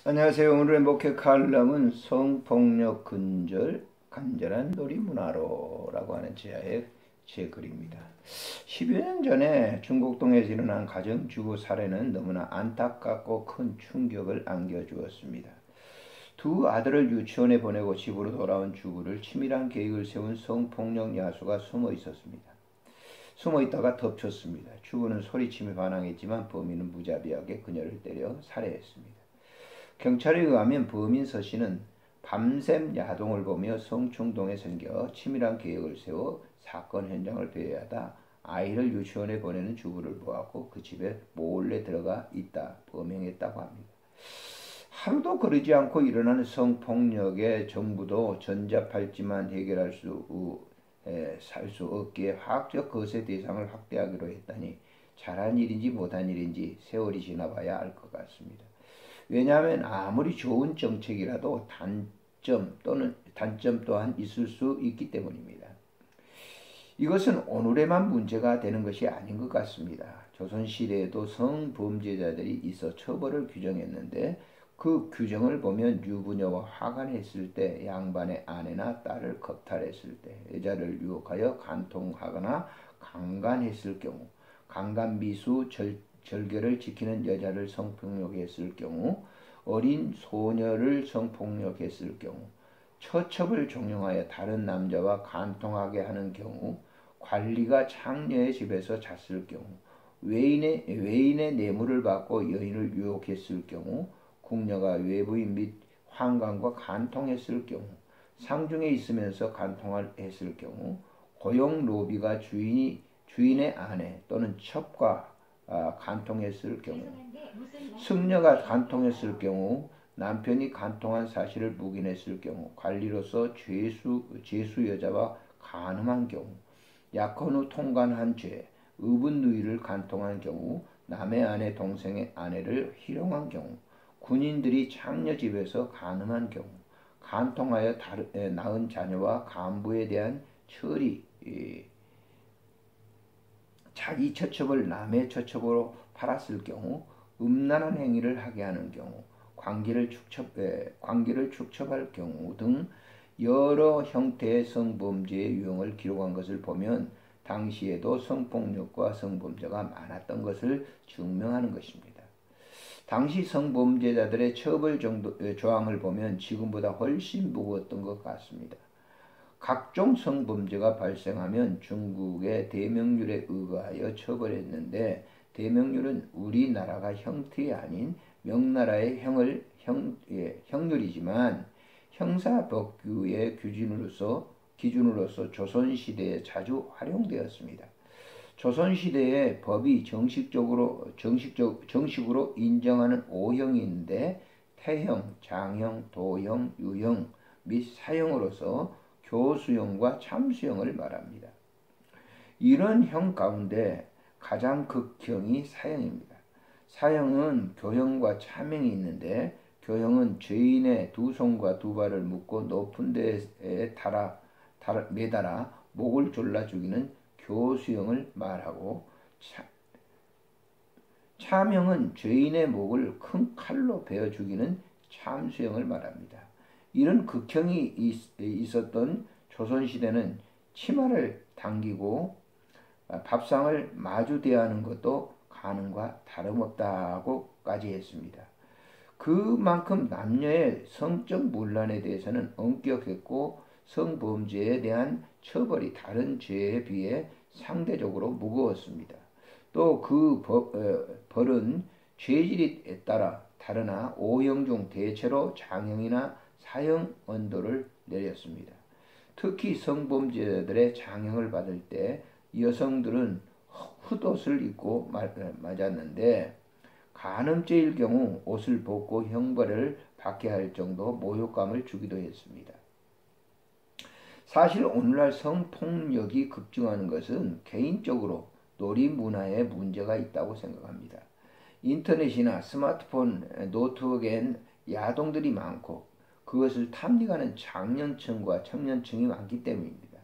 안녕하세요. 오늘의 목회 칼럼은 성폭력 근절 간절한 놀이문화로라고 하는 제야의 제 글입니다. 10여 년 전에 중곡동에서 일어난 가정주부 살해는 너무나 안타깝고 큰 충격을 안겨주었습니다. 두 아들을 유치원에 보내고 집으로 돌아온 주부를 치밀한 계획을 세운 성폭력 야수가 숨어 있었습니다. 숨어 있다가 덮쳤습니다. 주부는 소리치며 반항했지만 범인은 무자비하게 그녀를 때려 살해했습니다. 경찰에 의하면 범인 서씨는 밤샘 야동을 보며 성충동에 생겨 치밀한 계획을 세워 사건 현장을 배회하다 아이를 유치원에 보내는 주부를 보았고 그 집에 몰래 들어가 있다 범행했다고 합니다. 하루도 거르지 않고 일어나는 성폭력에 정부도 전자팔찌만 해결할 살 수 없기에 화학적 거세 대상을 확대하기로 했다니 잘한 일인지 못한 일인지 세월이 지나봐야 알 것 같습니다. 왜냐하면 아무리 좋은 정책이라도 단점 또한 있을 수 있기 때문입니다. 이것은 오늘에만 문제가 되는 것이 아닌 것 같습니다. 조선시대에도 성범죄자들이 있어 처벌을 규정했는데 그 규정을 보면 유부녀와 화간했을 때, 양반의 아내나 딸을 겁탈했을 때, 여자를 유혹하여 간통하거나 강간했을 경우, 강간미수 절개를 지키는 여자를 성폭력했을 경우, 어린 소녀를 성폭력했을 경우, 처첩을 종용하여 다른 남자와 간통하게 하는 경우, 관리가 창녀의 집에서 잤을 경우, 외인의 뇌물을 받고 여인을 유혹했을 경우, 궁녀가 외부인 및 환관과 간통했을 경우, 상중에 있으면서 간통을 했을 경우, 고용 노비가 주인의 아내 또는 첩과 간통했을 경우, 승려가 간통했을 경우, 남편이 간통한 사실을 묵인했을 경우, 관리로서 죄수 여자와 간음한 경우, 약혼 후 통간한 죄, 의분 누이를 간통한 경우, 남의 아내 동생의 아내를 희롱한 경우, 군인들이 창녀 집에서 간음한 경우, 간통하여 낳은 자녀와 간부에 대한 처리, 자기 처첩을 남의 처첩으로 팔았을 경우, 음란한 행위를 하게 하는 경우, 관계를 축첩할 경우 등 여러 형태의 성범죄의 유형을 기록한 것을 보면 당시에도 성폭력과 성범죄가 많았던 것을 증명하는 것입니다. 당시 성범죄자들의 처벌 조항을 보면 지금보다 훨씬 무거웠던 것 같습니다. 각종 성범죄가 발생하면 중국의 대명률에 의거하여 처벌했는데 대명률은 우리나라가 형틀이 아닌 명나라의 형률이지만 형사법규의 기준으로서 조선시대에 자주 활용되었습니다. 조선시대에 법이 정식으로 인정하는 5형이 있는데 태형, 장형, 도형, 유형 및 사형으로서 교수형과 참수형을 말합니다. 이런 형 가운데 가장 극형이 사형입니다. 사형은 교형과 참형이 있는데 교형은 죄인의 두 손과 두 발을 묶고 높은 데에 매달아 목을 졸라 죽이는 교수형을 말하고 참형은 죄인의 목을 큰 칼로 베어 죽이는 참수형을 말합니다. 이런 극형이 있었던 조선시대는 치마를 당기고 밥상을 마주 대하는 것도 가능과 다름없다고까지 했습니다. 그만큼 남녀의 성적 문란에 대해서는 엄격했고 성범죄에 대한 처벌이 다른 죄에 비해 상대적으로 무거웠습니다. 또 그 벌은 죄질에 따라 다르나 5형 중 대체로 장형이나 사형 언도를 내렸습니다. 특히 성범죄자들의 장형을 받을 때 여성들은 훗옷을 입고 맞았는데 간음죄일 경우 옷을 벗고 형벌을 받게 할 정도 모욕감을 주기도 했습니다. 사실 오늘날 성폭력이 급증하는 것은 개인적으로 놀이 문화에 문제가 있다고 생각합니다. 인터넷이나 스마트폰, 노트북엔 야동들이 많고 그것을 탐닉하는 장년층과 청년층이 많기 때문입니다.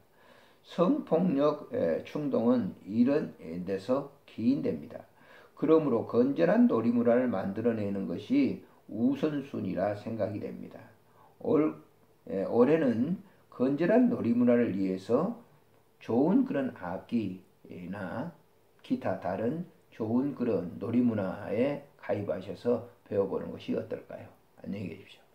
성폭력 충동은 이런 데서 기인됩니다. 그러므로 건전한 놀이문화를 만들어내는 것이 우선순위라 생각이 됩니다. 올해는 건전한 놀이문화를 위해서 좋은 그런 악기나 기타 다른 좋은 그런 놀이문화에 가입하셔서 배워보는 것이 어떨까요? 안녕히 계십시오.